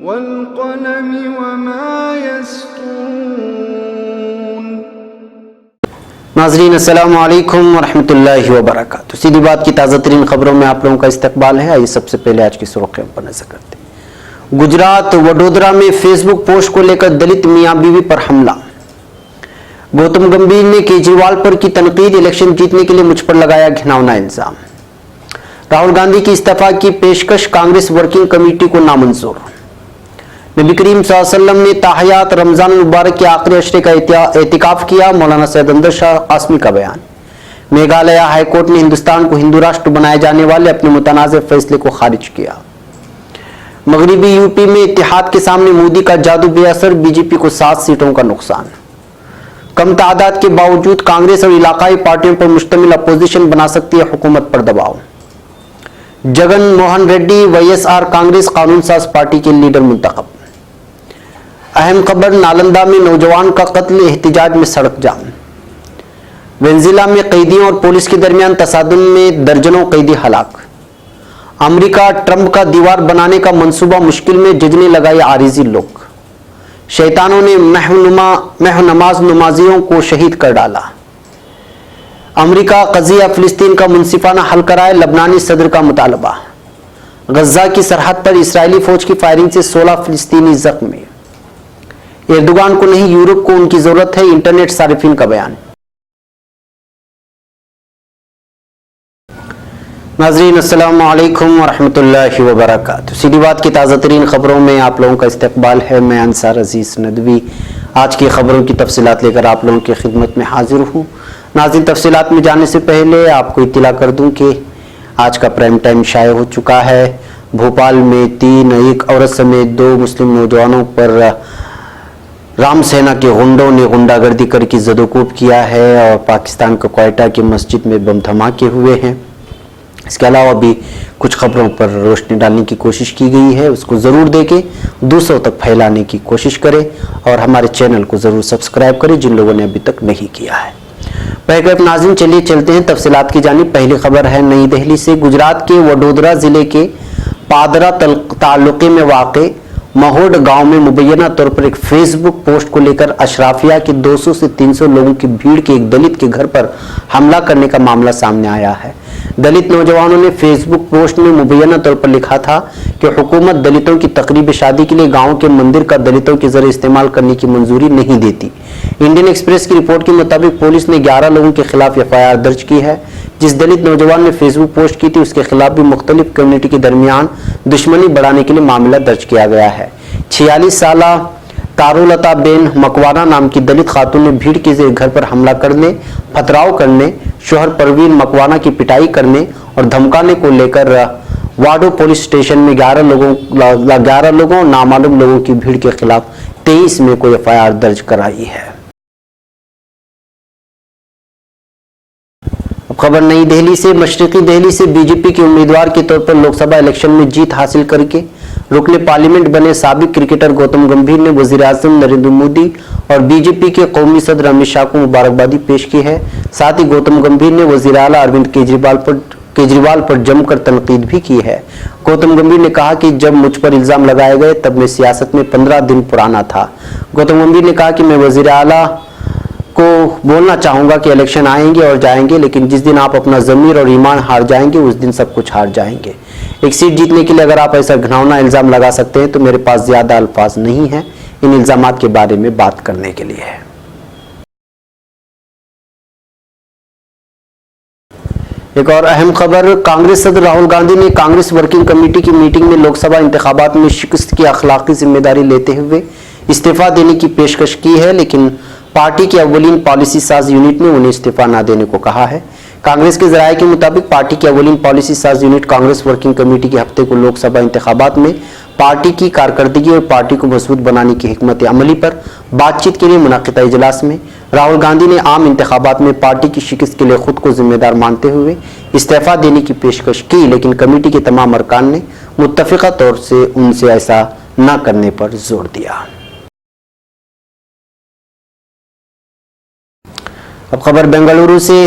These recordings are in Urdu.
والقلم وما يسطرون۔ ناظرین السلام علیکم ورحمۃ اللہ وبرکاتہ۔ سیدھی بات کی تازہ ترین خبروں میں آپ لوگوں کا استقبال ہے۔ آئیے سب سے پہلے آج کی سرخیوں پر نظر کرتے ہیں۔ گجرات وڈودرا میں فیس بک پوسٹ کو لے کر دلت میاں بیوی پر حملہ۔ گوتم گمبھیر نے کیجریوال پر کی تنقید، الیکشن جیتنے کے لیے مجھ پر لگایا گھناؤنا الزام۔ راہل گاندھی کی استعفا کی پیشکش کانگریس ورکنگ کمیٹی کو نامنظور۔ نبی کریم صلی اللہ علیہ وسلم نے تاحیات رمضان المبارک کے آخری عشرے کا اعتکاف کیا، مولانا سید اندر شاہ قاسمی کا بیان۔ میگھالیہ ہائی کورٹ نے ہندوستان کو ہندو راشٹر بنائے جانے والے اپنے متنازع فیصلے کو خارج کیا۔ مغربی یو پی میں اتحاد کے سامنے مودی کا جادو بے اثر، بی جے پی کو 7 سیٹوں کا نقصان۔ کم تعداد کے باوجود کانگریس اور علاقائی پارٹیوں پر مشتمل اپوزیشن بنا سکتی ہے حکومت پر دباؤ۔ Jagan Mohan Reddy Y S R Congress قانون ساز پارٹی کے لیڈر منتخب۔ اہم خبر، نالندہ میں نوجوان کا قتل، احتجاج میں سڑک جام۔ وینزویلا میں قیدیوں اور پولیس کے درمیان تصادم میں درجنوں قیدی ہلاک۔ امریکہ ٹرمپ کا دیوار بنانے کا منصوبہ مشکل میں، جج نے لگائی عارضی لوک۔ شیطانوں نے محو نماز نمازیوں کو شہید کر ڈالا۔ امریکہ قضیہ فلسطین کا منصفانہ حل کرائے، لبنانی صدر کا مطالبہ۔ غزہ کی سرحد پر اسرائیلی فوج کی فائرنگ سے 16 فلسطینی زخمی۔ ایردوغان کو نہیں یورپ کو ان کی ضرورت ہے، انٹرنیٹ صارفین کا بیان۔ ناظرین السلام علیکم ورحمۃ اللہ وبرکاتہ۔ سیدھی بات کی تازہ ترین خبروں میں آپ لوگوں کا استقبال ہے۔ میں انصار عزیز ندوی آج کی خبروں کی تفصیلات لے کر آپ لوگوں کی خدمت میں حاضر ہوں۔ ناظرین تفصیلات میں جانے سے پہلے آپ کو اطلاع کر دوں کہ آج کا پرائم ٹائم شائع ہو چکا ہے۔ بھوپال میں 3، ایک عورت سمیت 2 مسلم نوجوانوں پر رام سینا کے غنڈوں نے غنڈہ گردی کر کے زدوکوب کیا ہے، اور پاکستان کا کوئٹہ کی مسجد میں بم دھماکے ہوئے ہیں۔ اس کے علاوہ بھی کچھ خبروں پر روشنی ڈالنے کی کوشش کی گئی ہے، اس کو ضرور دیکھیں، دوسروں تک پھیلانے کی کوشش کریں، اور ہمارے چینل کو ضرور سبسکرائب کریں جن لوگوں نے ابھی تک نہیں کیا ہے۔ پہلے ناظرین چلیے چلتے ہیں تفصیلات کی جانب۔ پہلی خبر ہے نئی دہلی سے۔ گجرات کے وڈودرا ضلع کے پادرا تعلقے میں واقع مہوڈ گاؤں میں مبینہ طور پر ایک فیس بک پوسٹ کو لے کر اشرافیہ کے 200 سے 300 لوگوں کی بھیڑ کے ایک دلت کے گھر پر حملہ کرنے کا معاملہ سامنے آیا ہے۔ دلت نوجوانوں نے فیس بک پوسٹ میں مبینہ طور پر لکھا تھا کہ حکومت دلتوں کی تقریب شادی کے لیے گاؤں کے مندر کا دلتوں کے ذریعے استعمال کرنے کی منظوری نہیں دیتی۔ انڈین ایکسپریس کی رپورٹ کے مطابق پولیس نے 11 لوگوں کے خلاف FIR درج کی ہے۔ جس دلت نوجوان نے فیس بک پوسٹ کی تھی اس کے خلاف بھی مختلف کمیونٹی کے درمیان دشمنی بڑھانے کے لیے معاملہ درج کیا گیا ہے۔ 46 سالہ تارولتا بین مکوانا نام کی دلت خاتون نے بھیڑ کے گھر پر حملہ کرنے، پتھراؤ کرنے، شوہر پروین مکوانا کی پٹائی کرنے اور دھمکانے کو لے کر واڈو پولیس اسٹیشن میں 11 لوگوں نامعلوم لوگوں کی بھیڑ کے خلاف 23 میں کوئی FIR درج کرائی ہے۔ اب خبر نئی دہلی سے۔ مشرقی دہلی سے بی جے پی کے امیدوار کے طور پر لوک سبھا الیکشن میں جیت حاصل کر کے رکن پارلیمنٹ بنے سابق کرکٹر گوتم گمبھیر نے وزیر اعظم نریندر مودی اور بی جے پی کے قومی صدر امت شاہ کو مبارکبادی پیش کی ہے۔ ساتھ ہی گوتم گمبھیر نے وزیر اعلیٰ اروند کیجریوال پر جم کر تنقید بھی کی ہے۔ گوتم گمبھیر نے کہا کہ جب مجھ پر الزام لگائے گئے تب میں سیاست میں 15 دن پرانا تھا۔ گوتم گمبھیر نے کہا کہ میں وزیر اعلیٰ کو بولنا چاہوں گا کہ الیکشن آئیں گے اور جائیں گے، لیکن جس دن آپ اپنا ضمیر اور ایمان ہار جائیں گے اس دن سب کچھ ہار جائیں گے۔ ایک سیٹ جیتنے کے لیے اگر آپ ایسا گھناؤنا الزام لگا سکتے ہیں تو میرے پاس زیادہ الفاظ نہیں ہیں ان الزامات کے بارے میں بات کرنے کے لیے۔ ایک اور اہم خبر، کانگریس صدر راہل گاندھی نے کانگریس ورکنگ کمیٹی کی میٹنگ میں لوک سبھا انتخابات میں شکست کی اخلاقی ذمہ داری لیتے ہوئے استعفیٰ دینے کی پیشکش کی ہے، لیکن پارٹی کی اولین پالیسی ساز یونٹ نے انہیں استعفیٰ نہ دینے کو کہا ہے۔ کانگریس کے ذرائع کے مطابق پارٹی کی اولین پالیسی ساز یونٹ کانگریس ورکنگ کمیٹی کے ہفتے کو لوک سبھا انتخابات میں پارٹی کی کارکردگی اور پارٹی کو مضبوط بنانے کی حکمت عملی پر بات چیت کے لیے منعقدہ اجلاس میں راہل گاندھی نے عام انتخابات میں پارٹی کی شکست کے لیے خود کو ذمہ دار مانتے ہوئے استعفیٰ دینے کی پیشکش کی، لیکن کمیٹی کے تمام ارکان نے متفقہ طور سے ان سے ایسا نہ کرنے پر زور دیا۔ اب خبر بنگلورو سے۔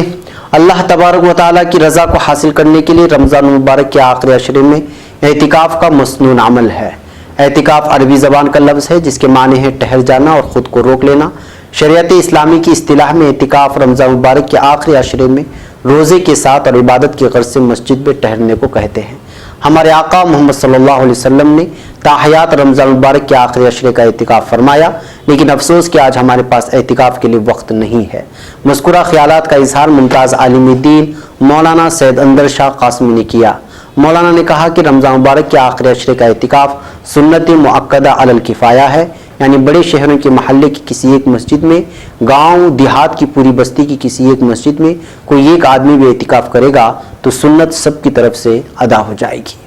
اللہ تبارک و تعالیٰ کی رضا کو حاصل کرنے کے لیے رمضان المبارک کے آخری عشرے میں اعتکاف کا مسنون عمل ہے۔ اعتکاف عربی زبان کا لفظ ہے جس کے معنی ہے ٹھہر جانا اور خود کو روک لینا۔ شریعت اسلامی کی اصطلاح میں اعتکاف رمضان مبارک کے آخری عشرے میں روزے کے ساتھ اور عبادت کی غرض سے مسجد میں ٹھہرنے کو کہتے ہیں۔ ہمارے آقا محمد صلی اللہ علیہ وسلم نے تاحیات رمضان مبارک کے آخری عشرے کا اعتکاف فرمایا، لیکن افسوس کہ آج ہمارے پاس اعتکاف کے لیے وقت نہیں ہے۔ مذکورہ خیالات کا اظہار ممتاز عالم دین مولانا سید اندر شاہ قاسمی نے کیا۔ مولانا نے کہا کہ رمضان مبارک کے آخری عشرے کا اعتکاف سنت مؤکدہ علی الکفایہ ہے، یعنی بڑے شہروں کے محلے کی کسی ایک مسجد میں، گاؤں دیہات کی پوری بستی کی کسی ایک مسجد میں کوئی ایک آدمی بھی اعتکاف کرے گا تو سنت سب کی طرف سے ادا ہو جائے گی۔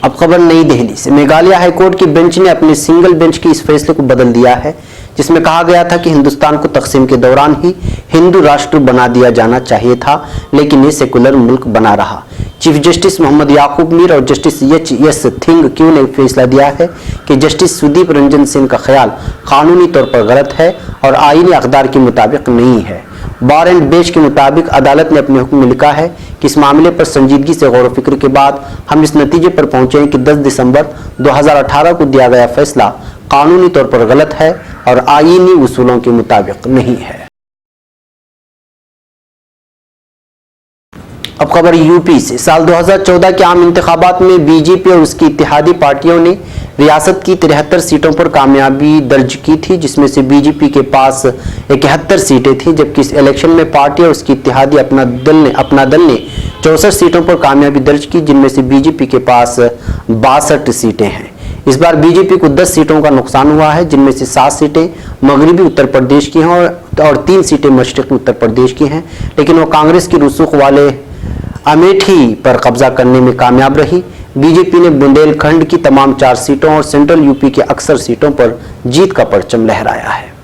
اب خبر نئی دہلی سے۔ میگھالیہ ہائی کورٹ کی بینچ نے اپنے سنگل بینچ کے اس فیصلے کو بدل دیا ہے جس میں کہا گیا تھا کہ ہندوستان کو تقسیم کے دوران ہی ہندو راشٹر بنا دیا جانا چاہیے تھا، لیکن یہ سیکولر ملک بنا رہا۔ چیف جسٹس محمد یعقوب میر اور جسٹس ایچ ایس تھنگ کیو نے فیصلہ دیا ہے کہ جسٹس سدیپ رنجن سین کا خیال قانونی طور پر غلط ہے اور آئینی اقدار کے مطابق نہیں ہے۔ بار اینڈ بیچ کے مطابق عدالت نے اپنے حکم میں لکھا ہے کہ اس معاملے پر سنجیدگی سے غور و فکر کے بعد ہم اس نتیجے پر پہنچے ہیں کہ 10 دسمبر 2018 کو دیا گیا فیصلہ قانونی طور پر غلط ہے اور آئینی اصولوں کے مطابق نہیں ہے۔ اب خبر یو پی سے۔ سال 2014 کے عام انتخابات میں بی جے پی اور اس کی اتحادی پارٹیوں نے ریاست کی 73 سیٹوں پر کامیابی درج کی تھی، جس میں سے بی جے پی کے پاس 71 سیٹیں تھیں، جبکہ اس الیکشن میں پارٹی اور اس کی اتحادی اپنا دل نے 64 سیٹوں پر کامیابی درج کی، جن میں سے بی جے پی کے پاس 62 سیٹیں ہیں۔ اس بار بی جے پی کو 10 سیٹوں کا نقصان ہوا ہے، جن میں سے 7 سیٹیں مغربی اتر پردیش کی ہیں اور 3 سیٹیں مشرقی اتر پردیش کی ہیں، لیکن وہ کانگریس کی رسوخ والے امیٹھی پر قبضہ کرنے میں کامیاب رہی۔ بی جے پی نے بندیل کھنڈ کی تمام 4 سیٹوں اور سینٹرل یو پی کے اکثر سیٹوں پر جیت کا پرچم لہرایا ہے۔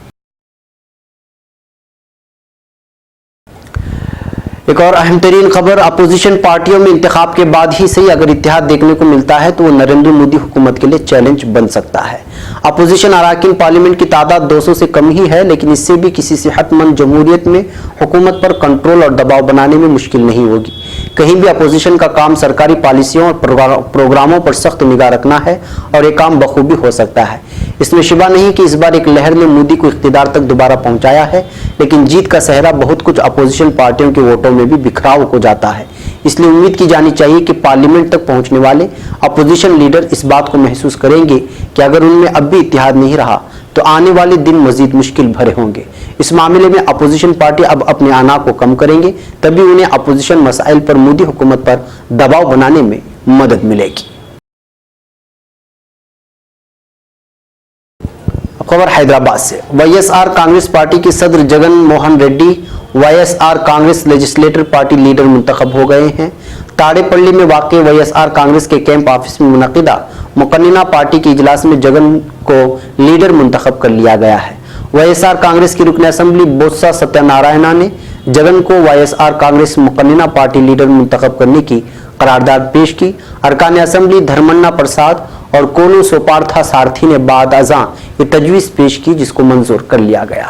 ایک اور اہم ترین خبر، اپوزیشن پارٹیوں میں انتخاب کے بعد ہی صحیح اگر اتحاد دیکھنے کو ملتا ہے تو وہ نریندر مودی حکومت کے لیے چیلنج بن سکتا ہے۔ اپوزیشن اراکین پارلیمنٹ کی تعداد 200 سے کم ہی ہے، لیکن اس سے بھی کسی صحت مند جمہوریت میں حکومت پر کنٹرول اور دباؤ بنانے میں مشکل نہیں ہوگی۔ کہیں بھی اپوزیشن کا کام سرکاری پالیسیوں اور پروگراموں پر سخت نگاہ رکھنا ہے اور یہ کام بخوبی ہو سکتا ہے۔ اس میں شبہ نہیں کہ اس بار ایک لہر نے مودی کو اقتدار تک دوبارہ پہنچایا ہے، لیکن جیت کا صحرا بہت کچھ اپوزیشن پارٹیوں کے ووٹوں میں بھی بکھراؤ ہو جاتا ہے۔ اس لیے امید کی جانی چاہیے کہ پارلیمنٹ تک پہنچنے والے اپوزیشن لیڈر اس بات کو محسوس کریں گے کہ اگر ان میں اب بھی اتحاد نہیں رہا تو آنے والے دن مزید مشکل بھرے ہوں گے۔ اس معاملے میں اپوزیشن پارٹی اب اپنے آنا کو کم کریں گے، تبھی انہیں اپوزیشن مسائل پر مودی حکومت پر دباؤ بنانے میں مدد ملے گی۔ خبر حیدرآباد سے۔ Y S R Congress party کے صدر Jagan Mohan Reddy Y S R Congress legislator party leader منتخب ہو گئے ہیں۔ تاڑے پلی میں واقع وائی ایس آر کانگریس کے کیمپ آفس میں منعقدہ مقننہ پارٹی کے اجلاس میں جگن کو لیڈر منتخب کر لیا گیا ہے۔ وائی ایس آر کانگریس کی رکن اسمبلی بوتسا ستیہ نارائنا نے جگن کو وائی ایس آر کانگریس مقننہ پارٹی لیڈر منتخب کرنے کی قرارداد پیش کی۔ ارکان اسمبلی دھرمنا پرساد اور کونو سوپارتھا سارتھی نے بعد ازاں یہ تجویز پیش کی، جس کو منظور کر لیا گیا۔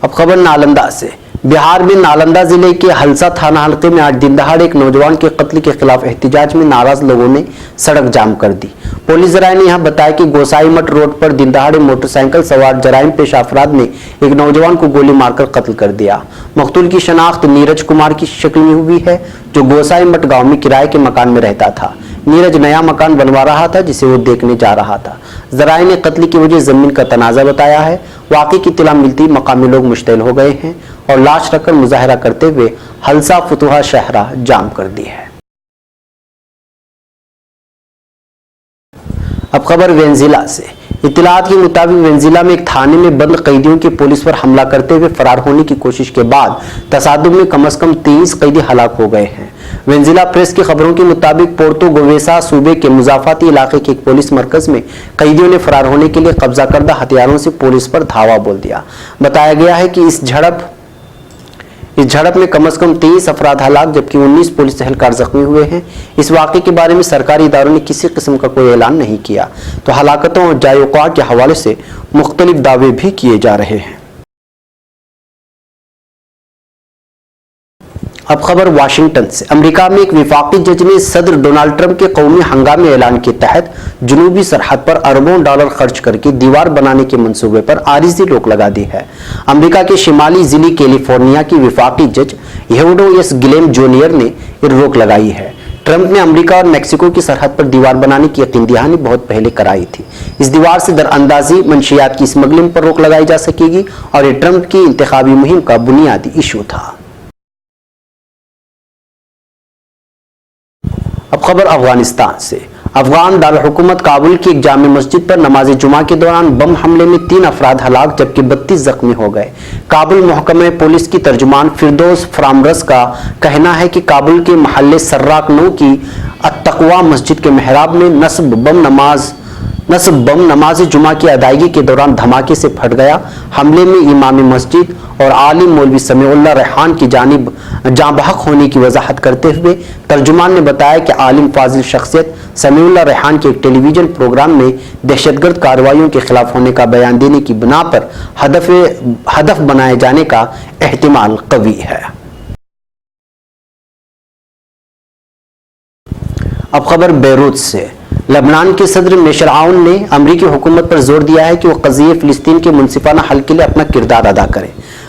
اب خبر نالندہ سے۔ بہار میں نالندہ ضلع کے ہلسا تھانہ حلقے میں آج دن دہاڑے ایک نوجوان کے قتل کے خلاف احتجاج میں ناراض لوگوں نے سڑک جام کر دی۔ پولیس ذرائع نے یہاں بتایا کہ گوسائی مٹ روڈ پر دن دہاڑے موٹر سائیکل سوار جرائم پیش افراد نے ایک نوجوان کو گولی مار کر قتل کر دیا۔ مقتول کی شناخت نیرج کمار کی شکل میں ہوئی ہے، جو گوسائی مٹ گاؤں میں کرائے کے مکان میں رہتا تھا۔ نیرج نیا مکان بنوا رہا تھا جسے وہ دیکھنے جا رہا تھا۔ ذرائع نے قتل کی وجہ زمین کا تنازع بتایا ہے۔ واقعے کی اطلاع ملتی مقامی لوگ مشتعل ہو گئے ہیں اور لاش رکھ کر مظاہرہ کرتے ہوئے ہلسا فتوحا شہرہ جام کر دی ہے۔ اب خبر وینزویلا سے۔ اطلاعات کے مطابق وینزویلا میں ایک تھانے میں بند قیدیوں کے پولیس پر حملہ کرتے ہوئے فرار ہونے کی کوشش کے بعد تصادم میں کم از کم 30 قیدی ہلاک ہو گئے ہیں۔ وینزویلا پریس کی خبروں کے مطابق پورتو گویسا صوبے کے مضافاتی علاقے کے ایک پولیس مرکز میں قیدیوں نے فرار ہونے کے لیے قبضہ کردہ ہتھیاروں سے پولیس پر دھاوا بول دیا۔ بتایا گیا ہے کہ اس جھڑپ میں کم از کم 23 افراد ہلاک جبکہ 19 پولیس اہلکار زخمی ہوئے ہیں۔ اس واقعے کے بارے میں سرکاری اداروں نے کسی قسم کا کوئی اعلان نہیں کیا، تو ہلاکتوں اور جائے وقوع کے حوالے سے مختلف دعوے بھی کیے جا رہے ہیں۔ اب خبر واشنگٹن سے۔ امریکہ میں ایک وفاقی جج نے صدر ڈونلڈ ٹرمپ کے قومی ہنگامی اعلان کے تحت جنوبی سرحد پر اربوں ڈالر خرچ کر کے دیوار بنانے کے منصوبے پر عارضی روک لگا دی ہے۔ امریکہ کے شمالی ضلع کیلیفورنیا کی وفاقی جج یہوڈو ایس گلیم جونیئر نے یہ روک لگائی ہے۔ ٹرمپ نے امریکہ اور میکسیکو کی سرحد پر دیوار بنانے کی یقین دہانی بہت پہلے کرائی تھی۔ اس دیوار سے در اندازی منشیات کی اسمگلنگ پر روک لگائی جا سکے گی اور یہ ٹرمپ کی انتخابی مہم کا بنیادی ایشو تھا۔ اب خبر افغانستان سے۔ افغان دارالحکومت کابل کی ایک جامع مسجد پر نماز جمعہ کے دوران بم حملے میں 3 افراد ہلاک جبکہ 32 زخمی ہو گئے۔ کابل محکمہ پولیس کی ترجمان فردوس فرامرس کا کہنا ہے کہ کابل کے محلے سراق نو کی التقوی مسجد کے محراب میں نصب بم نماز جمعہ کی ادائیگی کے دوران دھماکے سے پھٹ گیا۔ حملے میں امام مسجد اور عالم مولوی سمیع اللہ ریحان کی جانب جاں بحق ہونے کی وضاحت کرتے ہوئے ترجمان نے بتایا کہ عالم فاضل شخصیت سمیع اللہ ریحان کے ایک ٹیلی ویژن پروگرام میں دہشت گرد کارروائیوں کے خلاف ہونے کا بیان دینے کی بنا پر ہدف بنائے جانے کا احتمال قوی ہے۔ اب خبر بیروت سے۔ لبنان کے صدر میشل عون نے امریکی حکومت پر زور دیا ہے کہ وہ قضیہ فلسطین کے منصفانہ حل کے لیے اپنا کردار ادا کرے۔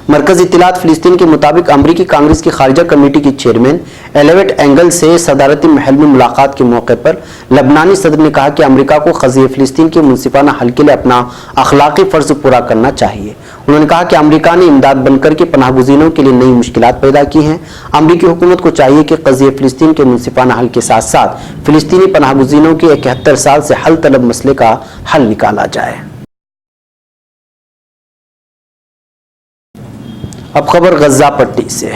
مرکزی اطلاعات فلسطین کے مطابق امریکی کانگریس کی خارجہ کمیٹی کی چیئرمین ایلیوٹ اینگل سے صدارتی محل میں ملاقات کے موقع پر لبنانی صدر نے کہا کہ امریکہ کو قضیہ فلسطین کے منصفانہ حل کے لیے اپنا اخلاقی فرض پورا کرنا چاہیے۔ انہوں نے کہا کہ امریکہ نے امداد بن کر کے پناہ گزینوں کے لیے نئی مشکلات پیدا کی ہیں۔ امریکی حکومت کو چاہیے کہ قضیہ فلسطین کے منصفانہ حل کے ساتھ ساتھ فلسطینی پناہ گزینوں کے 71 سال سے حل طلب مسئلے کا حل نکالا جائے۔ اب خبر غزہ پٹی سے۔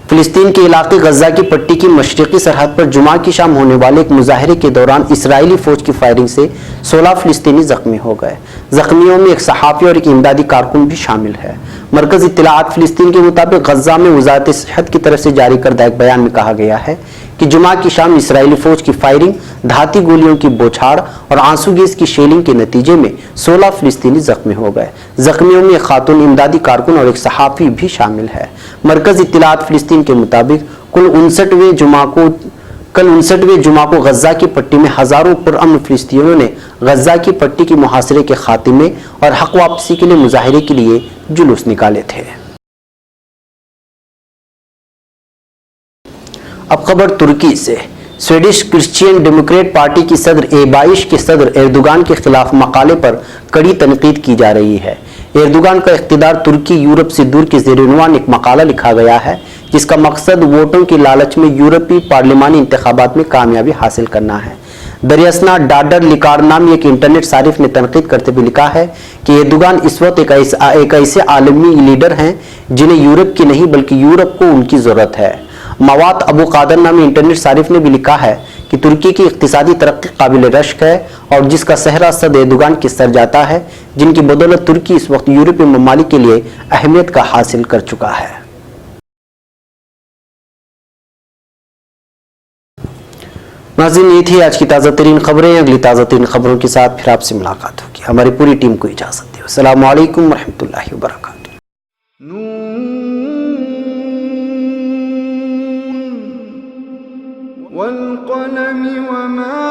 فلسطین کے علاقے غزہ کی پٹی کی مشرقی سرحد پر جمعہ کی شام ہونے والے ایک مظاہرے کے دوران اسرائیلی فوج کی فائرنگ سے 16 فلسطینی زخمی ہو گئے۔ زخمیوں میں ایک صحافی اور ایک امدادی کارکن بھی شامل ہے۔ مرکز اطلاعات فلسطین کے مطابق غزہ میں وزارت صحت کی طرف سے جاری کردہ ایک بیان میں کہا گیا ہے کہ جمعہ کی شام اسرائیلی فوج کی فائرنگ، دھاتی گولیوں کی بوچھاڑ اور آنسو گیس کی شیلنگ کے نتیجے میں 16 فلسطینی زخمی ہو گئے۔ زخمیوں میں ایک خاتون امدادی کارکن اور ایک صحافی بھی شامل ہے۔ مرکز اطلاعات فلسطین کے مطابق کل 59ویں جمعہ کو غزہ کی پٹی میں ہزاروں پرامن فلسطینیوں نے غزہ کی پٹی کی محاصرے کے خاتمے اور حق واپسی کے لیے مظاہرے کے لیے جلوس نکالے تھے۔ اب خبر ترکی سے۔ سویڈش کرسچین ڈیموکریٹ پارٹی کی صدر ایبائش کے صدر ایردوغان کے خلاف مقالے پر کڑی تنقید کی جا رہی ہے۔ ایردوغان کا اقتدار ترکی یورپ سے دور کے زیر عنوان ایک مقالہ لکھا گیا ہے جس کا مقصد ووٹوں کی لالچ میں یورپی پارلیمانی انتخابات میں کامیابی حاصل کرنا ہے۔ دریاسنا ڈاڈر لکار نامی ایک انٹرنیٹ صارف نے تنقید کرتے ہوئے لکھا ہے کہ ایردوغان اس وقت ایک ایسے عالمی لیڈر ہیں جنہیں یورپ کی نہیں بلکہ یورپ کو ان کی ضرورت ہے۔ موات ابو قادر نامی انٹرنیٹ صارف نے بھی لکھا ہے کہ ترکی کی اقتصادی ترقی قابل رشک ہے اور جس کا صحرا صد ایردوغان کے سر جاتا ہے، جن کی بدولت ترکی اس وقت یورپی ممالک کے لیے اہمیت کا حاصل کر چکا ہے۔ ناظرین، یہ تھی آج کی تازہ ترین خبریں۔ اگلی تازہ ترین خبروں کے ساتھ پھر آپ سے ملاقات ہوگی۔ ہماری پوری ٹیم کو اجازت دے۔ السلام علیکم ورحمۃ اللہ وبرکاتہ۔ والقلم وما